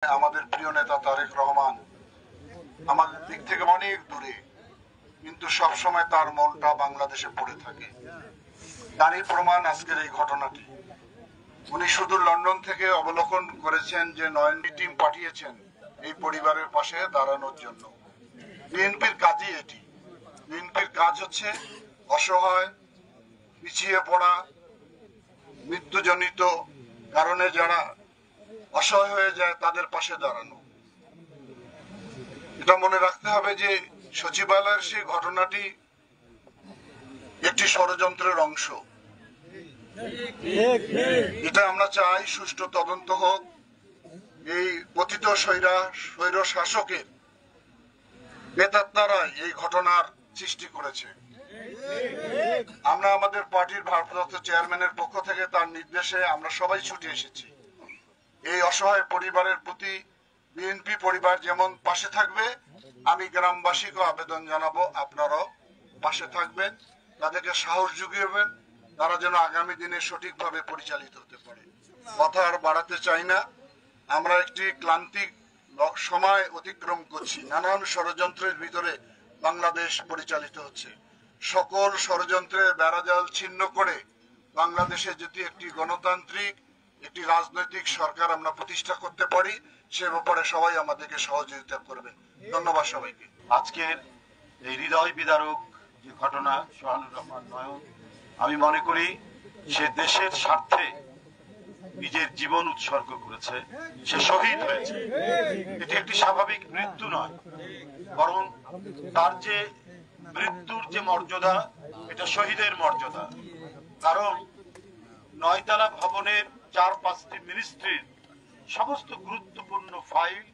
আমাদের প্রিয় নেতা তারেক রহমান আমাদের দিক থেকে অনেক দূরে, কিন্তু সব সময় তার মনটা বাংলাদেশে পড়ে থাকে। তারই প্রমাণ আজকের এই ঘটনাটি। উনি শুধু লন্ডন থেকে অবলোকন করেছেন যে নয়নটি টিম পাঠিয়েছেন এই পরিবারের পাশে দাঁড়ানোর জন্য। বিএনপির কাজই এটি। বিএনপির কাজ হচ্ছে অসহায়, পিছিয়ে পড়া, মৃত্যুজনিত কারণে যারা অসহায় হয়ে যায় তাদের পাশে দাঁড়ানো। এটা মনে রাখতে হবে যে সচিবালয়ের সেই ঘটনাটি একটি ষড়যন্ত্রের অংশ। এটা আমরা চাই সুষ্ঠু তদন্ত হোক। এই পতিত স্বৈর শাসকের প্রেতাত্মারা এই ঘটনার সৃষ্টি করেছে। আমরা আমাদের পার্টির ভারপ্রাপ্ত চেয়ারম্যানের পক্ষ থেকে তার নির্দেশে আমরা সবাই ছুটে এসেছি। এই অসহায় পরিবারের প্রতি বিএনপি পরিবার যেমন পাশে থাকবে, আমি গ্রামবাসীকে আবেদন জানাবো আপনারাও পাশে থাকবেন, তাদেরকে সাহস জুগিয়েবেন, তারা যেন আগামী দিনে সঠিকভাবে পরিচালিত হতে পারে। কথা আর বাড়াতে চাই না। আমরা একটি ক্লান্তিক সময় অতিক্রম করছি। নানান ষড়যন্ত্রের ভিতরে বাংলাদেশ পরিচালিত হচ্ছে। সকল ষড়যন্ত্রের বেড়াজাল ছিন্ন করে বাংলাদেশে যদি একটি গণতান্ত্রিক একটি রাজনৈতিক সরকার আমরা প্রতিষ্ঠা করতে পারি, সে ব্যাপারে সবাই আমাদেরকে সহযোগিতা করবেন। ধন্যবাদ সবাইকে। আজকের এই হৃদয় বিদারক যে ঘটনা, সোহানুর রহমান নয়ন, আমি মনে করি সে দেশের স্বার্থে নিজের জীবন উৎসর্গ করেছে, সে শহীদ হয়েছে। এটি একটি স্বাভাবিক মৃত্যু নয়, বরং তার যে মৃত্যুর যে মর্যাদা, এটা শহীদের মর্যাদা। কারণ 9তলা ভবনের 4-5টি মিনিস্ট্রির সমস্ত গুরুত্বপূর্ণ ফাইল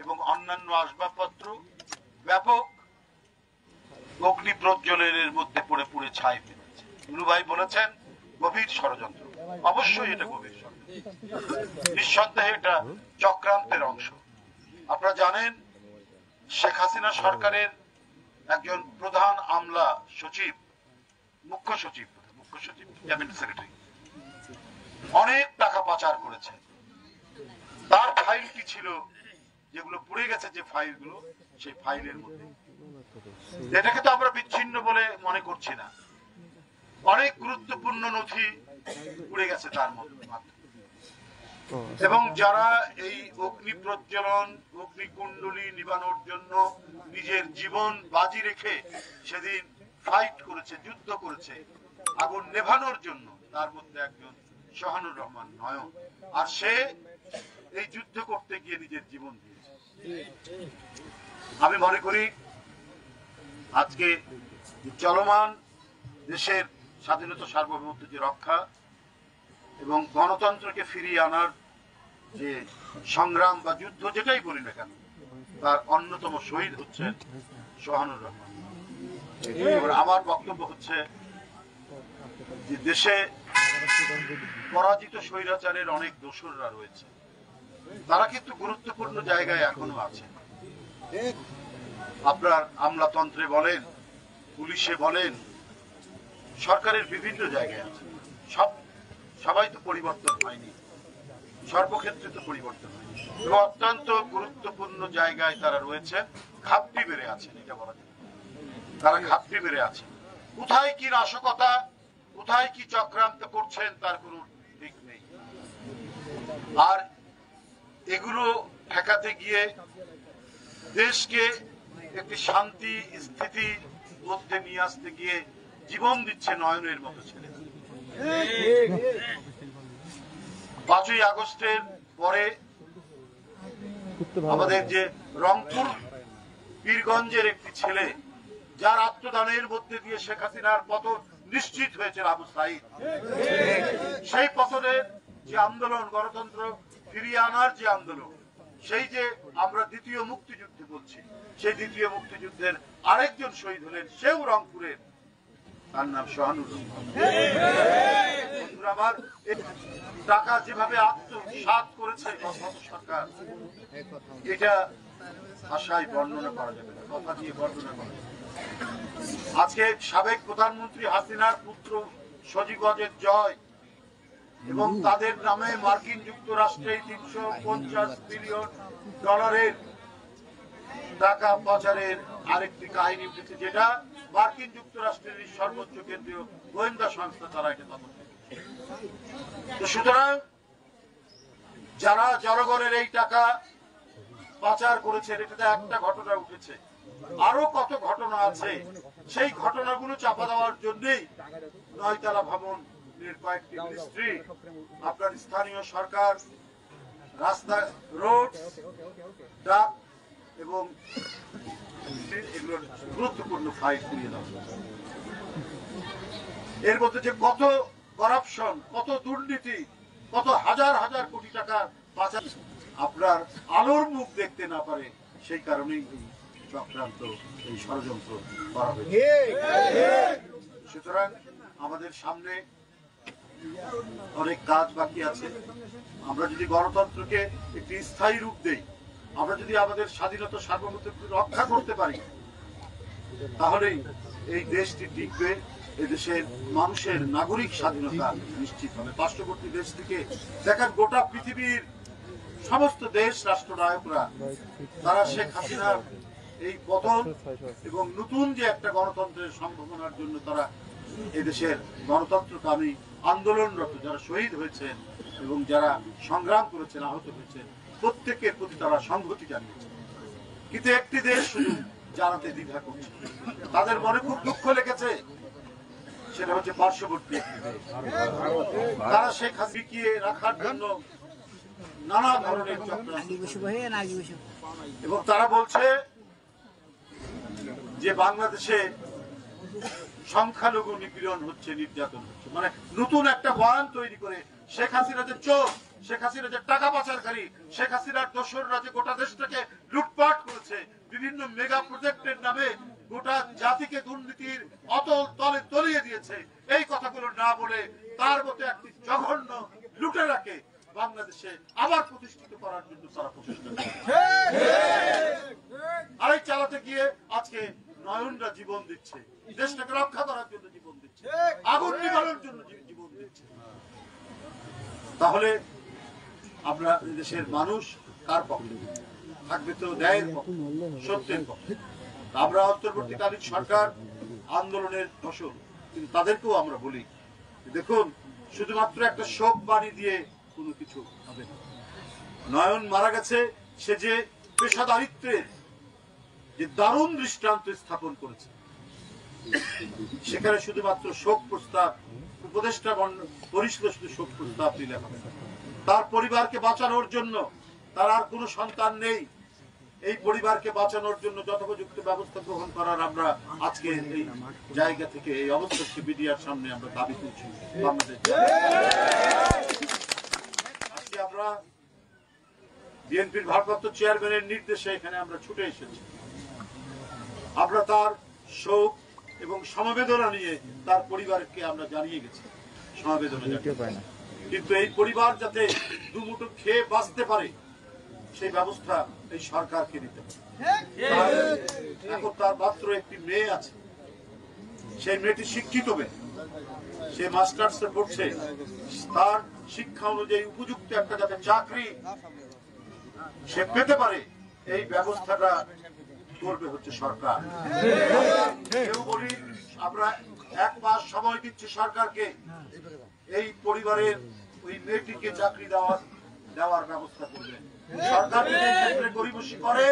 এবং অন্যান্য আসবাবপত্র ব্যাপক অগ্নি প্রজ্বলনের মধ্যে পড়ে পুড়ে ছাই ফেলেছে। নুরু ভাই বলেছেন গভীর ষড়যন্ত্র। অবশ্যই এটা গভীর ষড়যন্ত্র, নিঃসন্দেহে এটা চক্রান্তের অংশ। আপনারা জানেন শেখ হাসিনা সরকারের একজন প্রধান আমলা সচিব, মুখ্য সচিব ক্যাবিনেট সেক্রেটারি অনেক টাকা পাচার করেছে। তার ফাইলটি ছিল যেগুলো পুড়ে গেছে, যে ফাইলগুলো, সেই ফাইলের মধ্যে। এটাকে তো আমরা বিচ্ছিন্ন বলে মনে করছি না। অনেক গুরুত্বপূর্ণ নথি পুড়ে গেছে তার মধ্যে। এবং যারা এই অগ্নি প্রজ্বলন, অগ্নিকুণ্ডলী নিবানোর জন্য নিজের জীবন বাজি রেখে সেদিন ফাইট করেছে, যুদ্ধ করেছে আগুন নেভানোর জন্য, তার মধ্যে একজন সোহানুর রহমান নয়ন। আর সে এই যুদ্ধ করতে গিয়ে নিজের জীবন দিয়েছে। আমি মনে করি আজকে চলমান দেশের স্বাধীনতা সার্বভৌমত্ব যে রক্ষা এবং গণতন্ত্রকে ফিরিয়ে আনার যে সংগ্রাম বা যুদ্ধ, যেটাই বলি না কেন, তার অন্যতম শহীদ হচ্ছেন সোহানুর রহমান। আমার বক্তব্য হচ্ছে যে দেশে পরাজিত স্বৈরাচারের অনেক দোসররা রয়েছে, তারা কিন্তু গুরুত্বপূর্ণ জায়গায় এখনো আছে। আপনার আমলাতন্ত্রে বলেন, পুলিশে বলেন, সরকারের বিভিন্ন জায়গায় আছে। সবাই তো পরিবর্তন হয়নি, সর্বক্ষেত্রে তো পরিবর্তন হয়নি, এবং অত্যন্ত গুরুত্বপূর্ণ জায়গায় তারা রয়েছে, ঘাপটি বেড়ে আছেন, এটা বলা যায়। তারা ঘাপটি বেড়ে আছে। কোথায় কি নাশকতা, কোথায় কি চক্রান্ত করছেন তার কোনো ঠিক নেই। আর এগুলো ঠেকাতে গিয়ে দেশকে একটি শান্তি স্থিতির মধ্যে নিয়ে আসতে গিয়ে জীবন দিচ্ছে নয়নের মতো ছেলে। 5ই আগস্টের পরে আমাদের যে রংপুর পীরগঞ্জের একটি ছেলে, যার আত্মদানের মধ্যে দিয়ে শেখ হাসিনার পতন নিশ্চিত হয়েছে, আবু সাইদ, সেই পতনের যে আন্দোলন, গণতন্ত্র ফিরিয়ে আনার যে আন্দোলন, সেই যে আমরা দ্বিতীয় মুক্তিযুদ্ধে বলছি, সেই দ্বিতীয় মুক্তিযুদ্ধের আরেকজন শহীদ হলেন, সেও রংপুরের, তার নাম সোহানুর রহমান। আমার টাকা যেভাবে আত্মসাৎ করেছে সরকার, এটা ভাষায় বর্ণনা করা যাবে না, কথা দিয়ে বর্ণনা করা যাবে। আজকে সাবেক প্রধানমন্ত্রী হাসিনার পুত্র সজীব ওয়াজেদ জয় এবং তাদের নামে মার্কিন যুক্তরাষ্ট্রে $350 বিলিয়ন টাকা পাচারের আরেকটি কাহিনী উঠেছে, যেটা মার্কিন যুক্তরাষ্ট্রের সর্বোচ্চ কেন্দ্রীয় গোয়েন্দা সংস্থা তারা এটা তদন্ত করছে। তো সুতরাং যারা জনগণের এই টাকা পাচার করেছে, এটাতে একটা ঘটনা উঠেছে, আরো কত ঘটনা আছে। সেই ঘটনাগুলো চাপা দেওয়ার জন্যই 9 তলা ভবনের কয়েকটি মিনিস্ট্রি, আপনার স্থানীয় সরকার, রাস্তা, রোড, ডাক এবং এগুলোর গুরুত্বপূর্ণ ফাইল দিয়ে দেওয়া। এর মধ্যে যে কত করাপশন, কত দুর্নীতি, কত হাজার হাজার কোটি টাকা পাচার আপনার আলোর মুখ দেখতে না পারে, সেই কারণেই এই চক্রান্ত, এই ষড়যন্ত্র করা হয়েছে। সুতরাং আমাদের সামনে অনেক কাজ বাকি আছে। আমরা যদি গণতন্ত্রকে একটি স্থায়ী রূপ দেই, আমরা যদি আমাদের স্বাধীনতা সার্বভৌমত্ব রক্ষা করতে পারি, তাহলেই এই দেশটি টিকবে, এদেশের মানুষের নাগরিক স্বাধীনতা নিশ্চিত হবে। পার্শ্ববর্তী দেশ থেকে দেখেন, গোটা পৃথিবীর সমস্ত দেশ রাষ্ট্রনায়করা তারা শেখ হাসিনার এই পতন এবং নতুন যে একটা গণতন্ত্রের সম্ভাবনার জন্য তারা এদেশের গণতন্ত্রকামী আন্দোলনরত যারা শহীদ হয়েছেন এবং যারা সংগ্রাম করেছেন, আহত হয়েছেন, প্রত্যেকের প্রতি তারা সংহতি জানিয়েছে। কিন্তু একটি দেশ শুধু জানাতে দ্বিধা করছে, তাদের মনে খুব দুঃখ লেগেছে, সেটা হচ্ছে পার্শ্ববর্তী একটি দেশ। তারা শেখ হাসিনাকে রাখার জন্য নানা ধরনের চক্রান্ত, এবং তারা বলছে যে বাংলাদেশে সংখ্যালঘু নিপীড়ন হচ্ছে, নির্যাতন হচ্ছে, মানে নতুন একটা বয়ান তৈরি করে শেখ হাসিনা যে চোর, শেখ হাসিনা যে টাকা পাচারকারী, শেখ হাসিনার দোসররা যে গোটা দেশটাকে লুটপাট করেছে, বিভিন্ন মেগা প্রজেক্টের নামে গোটা জাতিকে দুর্নীতির অতল তলে তলিয়ে দিয়েছে, এই কথাগুলো না বলে তার মতো একটি জঘন্য লুটেরাকে বাংলাদেশে আবার প্রতিষ্ঠিত করার জন্য তারা প্রচেষ্টা করছে। আর এই চালাতে গিয়ে আজকে নয়নরা জীবন দিচ্ছে, দেশটাকে রক্ষা করার জন্য জীবন দিচ্ছে, আগুন নিবারণের জন্য জীবন দিচ্ছে। তাহলে আমরা দেশের মানুষ কার পক্ষে থাকবে? তো ন্যায়ের পক্ষে, সত্যের পক্ষে। আমরা অন্তর্বর্তীকালীন সরকার আন্দোলনের ফসল, কিন্তু তাদেরকেও আমরা বলি, দেখুন, শুধুমাত্র একটা শোক বাণী দিয়ে কোনো কিছু হবে না। নয়ন মারা গেছে, সে যে পেশাদারিত্বের যে দারুণ দৃষ্টান্ত স্থাপন করেছে, সেখানে শুধুমাত্র শোক প্রস্তাব, উপদেষ্টা পরিষদ শুধু শোক প্রস্তাব দিলে হবে না। তার পরিবারকে বাঁচানোর জন্য, তার আর কোনো সন্তান নেই, এই পরিবারকে বাঁচানোর জন্য যথোপযুক্ত ব্যবস্থা গ্রহণ করার আমরা আজকে এই জায়গা থেকে, এই অবস্থা মিডিয়ার সামনে আমরা দাবি করছি। আজকে আমরা বিএনপির ভারপ্রাপ্ত চেয়ারম্যানের নির্দেশে এখানে আমরা ছুটে এসেছি। আমরা তার শোক এবং সমবেদনা নিয়ে তার পরিবারকে আমরা জানিয়ে গেছি, সমবেদনা। কিন্তু এই পরিবার যাতে দুমুঠো খেয়ে বাঁচতে পারে, সেই ব্যবস্থা এই সরকারকে নিতে হবে। এখন তার মাত্র একটি মেয়ে আছে, সেই মেয়েটি শিক্ষিত মেয়ে, সে মাস্টার্সে পড়ছে, তার শিক্ষা অনুযায়ী উপযুক্ত একটা যাতে চাকরি সে পেতে পারে, এই ব্যবস্থাটা করবে হচ্ছে সরকার। কেউ বলি আমরা 1 মাস সময় দিচ্ছি সরকারকে, এই পরিবারের ওই মেয়েটিকে চাকরি দেওয়ার ব্যবস্থা করবেন। সরকার যদি এই ক্ষেত্রে গরিবসী করে,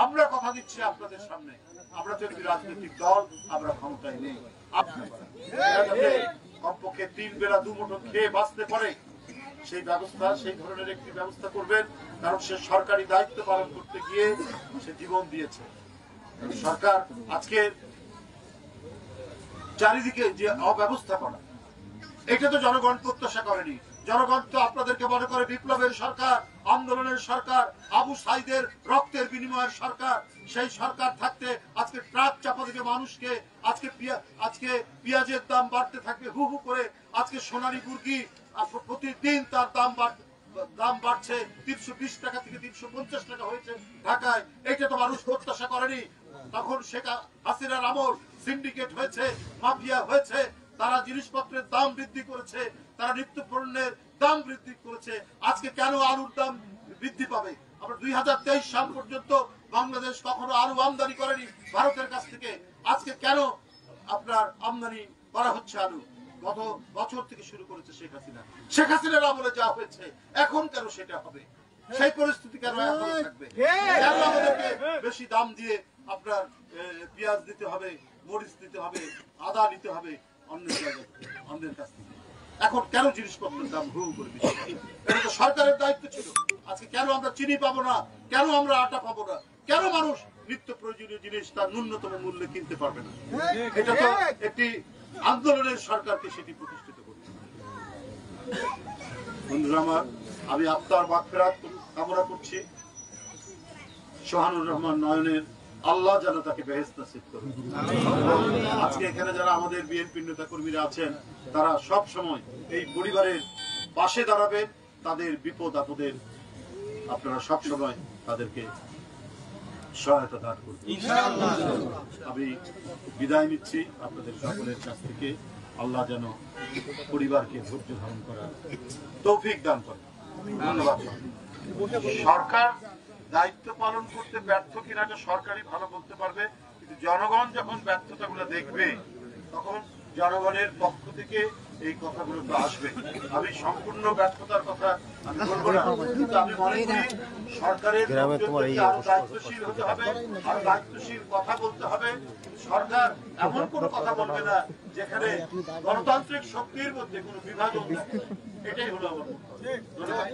আমরা কথা দিচ্ছি আপনাদের সামনে, আমরা তো একটি রাজনৈতিক দল, আমরা ক্ষমতায় নেই, কমপক্ষে 3 বেলা 2 মুঠো খেয়ে বাঁচতে পারে, সেই ব্যবস্থা, সেই ধরনের একটি ব্যবস্থা করবেন। কারণ সে সরকারি দায়িত্ব পালন করতে গিয়ে সে জীবন দিয়েছে। সরকার আজকে চারিদিকে যে অব্যবস্থাপনা, এটা তো জনগণ প্রত্যাশা করেনি। জনগণ তো আপনাদেরকে মনে করে বিপ্লবের সরকার, আন্দোলনের সরকার, আবু সাইদের রক্তের বিনিময়ের সরকার। সেই সরকার থাকতে আজকে ট্রাক চাপা দেবে মানুষকে, আজকে পেঁয়াজের দাম বাড়তে থাকবে হু হু করে, আজকে সোনালী মুরগি প্রতিদিন তার দাম বাড়ছে, 320 টাকা থেকে 350 টাকা হয়েছে ঢাকায়। এটা তো মানুষ প্রত্যাশা করেনি। তখন শেখ হাসিনার আমল সিন্ডিকেট হয়েছে, মাফিয়া হয়েছে, তারা জিনিসপত্রের দাম বৃদ্ধি করেছে, তারা নিত্য পণ্যের দাম বৃদ্ধি করেছে। আজকে কেন আলুর দাম বৃদ্ধি পাবে? আমরা 2023 সাল পর্যন্ত বাংলাদেশ কখনো আলু আমদানি করেনি ভারতের কাছ থেকে। আজকে কেন আপনার আমদানি করা হচ্ছে আলু? গত বছর থেকে শুরু করেছে শেখ হাসিনার আমলে যা হয়েছে, এখন কেন সেটা হবে? সেই পরিস্থিতি কেন এখন থাকবে? কেন আমাদেরকে বেশি দাম দিয়ে আপনার পেঁয়াজ দিতে হবে, মরিচ দিতে হবে, আদা নিতে হবে অন্যের কাছ থেকে? এখন কেন জিনিসপত্রের দাম হু করে বেশি? এটা তো সরকারের দায়িত্ব ছিল। আজকে কেন আমরা চিনি পাবো না? কেন আমরা আটা পাবো না? কেন মানুষ নিত্য প্রয়োজনীয় জিনিস তার ন্যূনতম মূল্যে কিনতে পারবে না? এটা তো একটি আন্দোলনের সরকারকে সেটি প্রতিষ্ঠিত করতে হবে। বন্ধুরা আমার, আমি আত্মার মাগফিরাত কামনা করছি। সোহানুর রহমান নয়নের আল্লাহ যেন তাকে বেহেশত নসিব করুন। আজকে এখানে যারা আমাদের বিএনপি নেতা কর্মীরা আছেন, তারা সব সময় এই পরিবারের পাশে দাঁড়াবেন। তাদের বিপদ আপদের আপনারা সব সময় তাদেরকে সহায়তা দান করবেন ইনশাআল্লাহ। আমি বিদায় নিচ্ছি আপনাদের সকলের কাছ থেকে। আল্লাহ যেন পরিবারকে ধৈর্য ধারণ করার তৌফিক দান করেন। ধন্যবাদ। সরকার দায়িত্ব পালন করতে ব্যর্থ কিনা এটা সরকারই ভালো বলতে পারবে, কিন্তু জনগণ যখন ব্যর্থতাগুলো দেখবে তখন জনগণের পক্ষ থেকে এই কথাগুলো তো আসবে। আমি সম্পূর্ণ ব্যর্থতার কথা আমি বলবো না, কিন্তু আমি মনে করি সরকারের আরো দায়িত্বশীল হতে হবে, আরো দায়িত্বশীল কথা বলতে হবে। সরকার এমন কোনো কথা বলবে না যেখানে গণতান্ত্রিক শক্তির মধ্যে কোনো বিভাজন থাকে। এটাই হলো আমার ধন্যবাদ।